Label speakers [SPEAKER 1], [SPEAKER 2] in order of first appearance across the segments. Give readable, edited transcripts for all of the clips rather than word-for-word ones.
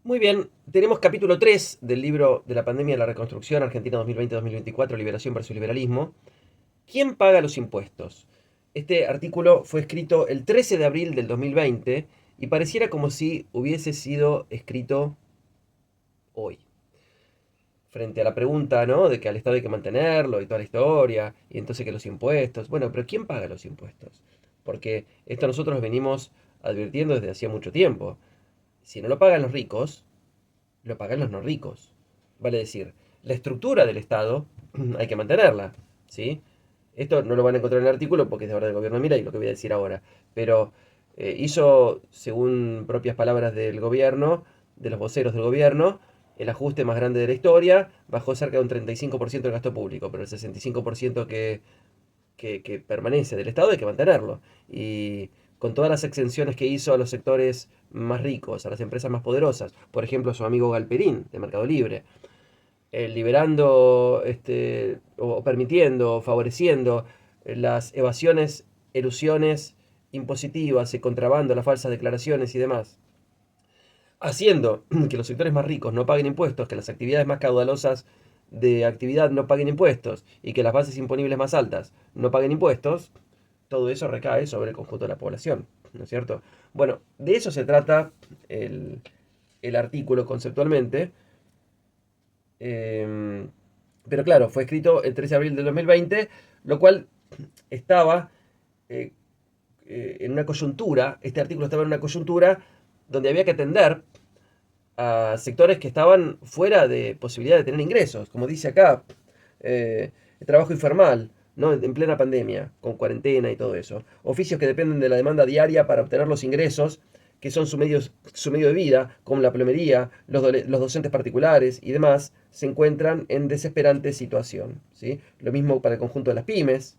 [SPEAKER 1] Muy bien, tenemos capítulo 3 del libro de la pandemia de la reconstrucción, Argentina 2020-2024, Liberación versus Liberalismo. ¿Quién paga los impuestos? Este artículo fue escrito el 13 de abril del 2020 y pareciera como si hubiese sido escrito hoy. Frente a la pregunta, ¿no? De que al Estado hay que mantenerlo y toda la historia, y entonces que los impuestos. Bueno, pero ¿quién paga los impuestos? Porque esto nosotros venimos advirtiendo desde hacía mucho tiempo. Si no lo pagan los ricos, lo pagan los no ricos. Vale decir, la estructura del Estado hay que mantenerla, ¿sí? Esto no lo van a encontrar en el artículo porque es de ahora del gobierno Mira y lo que voy a decir ahora. Pero hizo, según propias palabras del gobierno, de los voceros del gobierno, el ajuste más grande de la historia, bajó cerca de un 35% del gasto público, pero el 65% que permanece del Estado hay que mantenerlo. Y con todas las exenciones que hizo a los sectores más ricos, a las empresas más poderosas, por ejemplo, a su amigo Galperín de Mercado Libre, liberando o permitiendo, favoreciendo las evasiones, elusiones impositivas, el contrabando, las falsas declaraciones y demás, haciendo que los sectores más ricos no paguen impuestos, que las actividades más caudalosas de actividad no paguen impuestos y que las bases imponibles más altas no paguen impuestos, todo eso recae sobre el conjunto de la población, ¿no es cierto? Bueno, de eso se trata el, el artículo conceptualmente, eh, pero claro, fue escrito el 13 de abril del 2020, lo cual estaba eh, en una coyuntura, este artículo estaba en una coyuntura donde había que atender a sectores que estaban fuera de posibilidad de tener ingresos, como dice acá, el trabajo informal, ¿no? En plena pandemia, con cuarentena y todo eso. Oficios que dependen de la demanda diaria para obtener los ingresos, que son su medio de vida, como la plomería, los docentes particulares y demás, se encuentran en desesperante situación, ¿sí? Lo mismo para el conjunto de las pymes,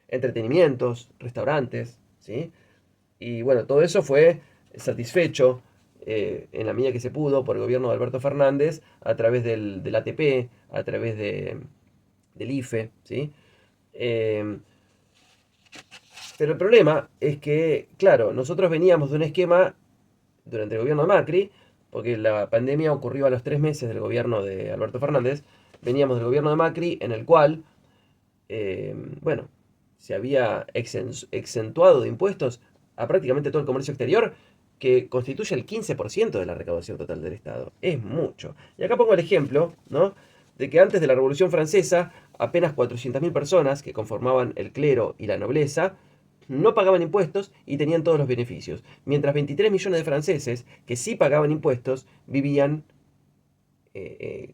[SPEAKER 1] entretenimientos, restaurantes, ¿sí? Y bueno, todo eso fue satisfecho en la medida que se pudo por el gobierno de Alberto Fernández a través del ATP, a través del IFE, ¿sí? Eh, pero el problema es que, claro, nosotros veníamos de un esquema durante el gobierno de Macri, porque la pandemia ocurrió a los 3 meses del gobierno de Alberto Fernández, veníamos del gobierno de Macri en el cual, bueno, se había exentuado de impuestos a prácticamente todo el comercio exterior, que constituye el 15% de la recaudación total del Estado. Es mucho. Y acá pongo el ejemplo, ¿no? De que antes de la Revolución Francesa, apenas 400.000 personas que conformaban el clero y la nobleza no pagaban impuestos y tenían todos los beneficios, mientras 23 millones de franceses que sí pagaban impuestos vivían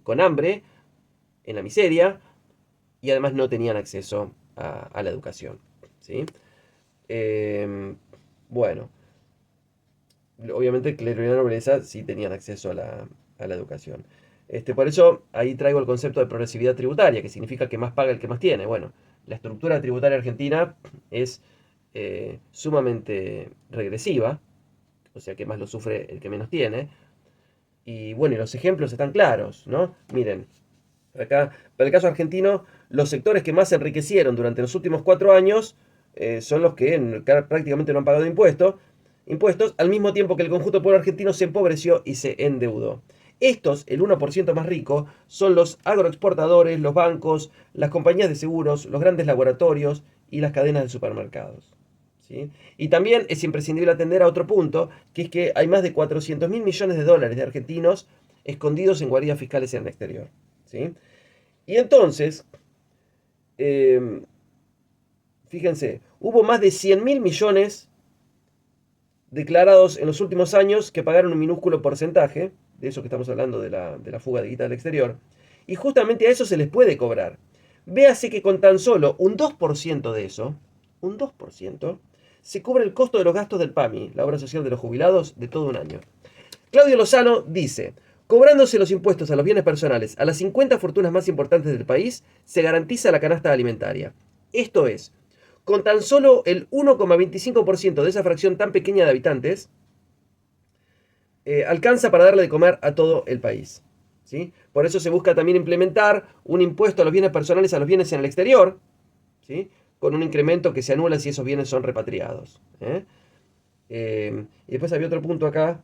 [SPEAKER 1] con hambre, en la miseria, y además no tenían acceso a la educación. ¿Sí? Eh, bueno, obviamente el clero y la nobleza sí tenían acceso a la educación. Por eso ahí traigo el concepto de progresividad tributaria, que significa que más paga el que más tiene. Bueno, la estructura tributaria argentina es sumamente regresiva, o sea que más lo sufre el que menos tiene. Y bueno, y los ejemplos están claros, ¿no? Miren, acá, para el caso argentino, los sectores que más se enriquecieron durante los últimos 4 años son los que prácticamente no han pagado impuestos, al mismo tiempo que el conjunto del pueblo argentino se empobreció y se endeudó. Estos, el 1% más rico, son los agroexportadores, los bancos, las compañías de seguros, los grandes laboratorios y las cadenas de supermercados. ¿Sí? Y también es imprescindible atender a otro punto, que es que hay más de 400.000 millones de dólares de argentinos escondidos en guaridas fiscales en el exterior. ¿Sí? Y entonces, eh, fíjense, hubo más de 100.000 millones declarados en los últimos años que pagaron un minúsculo porcentaje, de eso que estamos hablando de la fuga de guita del exterior, y justamente a eso se les puede cobrar. Véase que con tan solo un 2% de eso, un 2%, se cubre el costo de los gastos del PAMI, la obra social de los jubilados, de todo un año. Claudio Lozano dice, cobrándose los impuestos a los bienes personales a las 50 fortunas más importantes del país, se garantiza la canasta alimentaria. Esto es, con tan solo el 1,25% de esa fracción tan pequeña de habitantes, alcanza para darle de comer a todo el país. ¿Sí? Por eso se busca también implementar un impuesto a los bienes personales, a los bienes en el exterior, ¿sí? Con un incremento que se anula si esos bienes son repatriados. Y después había otro punto acá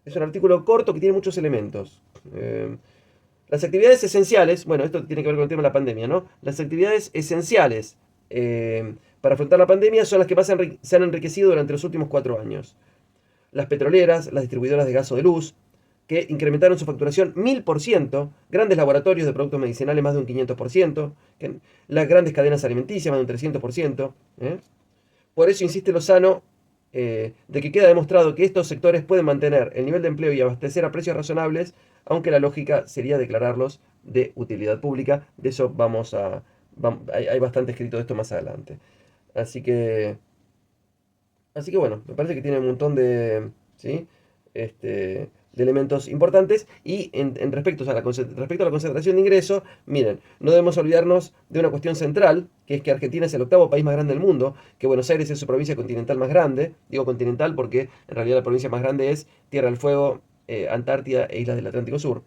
[SPEAKER 1] Es un artículo corto que tiene muchos elementos. Las actividades esenciales, bueno, esto tiene que ver con el tema de la pandemia, ¿no? Las actividades esenciales para afrontar la pandemia son las que más se han enriquecido durante los últimos 4 años. Las petroleras, las distribuidoras de gas o de luz, que incrementaron su facturación 1000%, grandes laboratorios de productos medicinales más de un 500%, las grandes cadenas alimenticias más de un 300%. Por eso insiste Lozano de que queda demostrado que estos sectores pueden mantener el nivel de empleo y abastecer a precios razonables, aunque la lógica sería declararlos de utilidad pública. De eso hay bastante escrito de esto más adelante. Así que, así que bueno, me parece que tiene un montón de, ¿sí? De elementos importantes. Y respecto a respecto a la concentración de ingresos, miren, no debemos olvidarnos de una cuestión central, que es que Argentina es el octavo país más grande del mundo, que Buenos Aires es su provincia continental más grande. Digo continental porque en realidad la provincia más grande es Tierra del Fuego, Antártida e Islas del Atlántico Sur.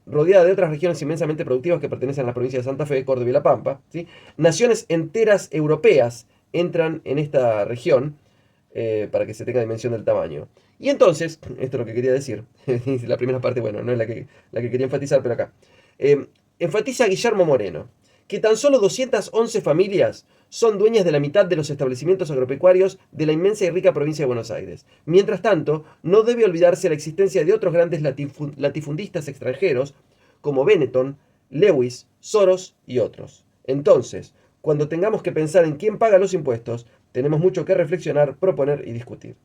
[SPEAKER 1] Rodeada de otras regiones inmensamente productivas que pertenecen a la provincia de Santa Fe, Córdoba y La Pampa. ¿Sí? Naciones enteras europeas entran en esta región para que se tenga dimensión del tamaño. Y entonces, esto es lo que quería decir, la primera parte, bueno, no es la que quería enfatizar, pero acá. Enfatiza Guillermo Moreno, que tan solo 211 familias son dueñas de la mitad de los establecimientos agropecuarios de la inmensa y rica provincia de Buenos Aires. Mientras tanto, no debe olvidarse la existencia de otros grandes latifundistas extranjeros, como Benetton, Lewis, Soros y otros. Entonces, cuando tengamos que pensar en quién paga los impuestos, tenemos mucho que reflexionar, proponer y discutir.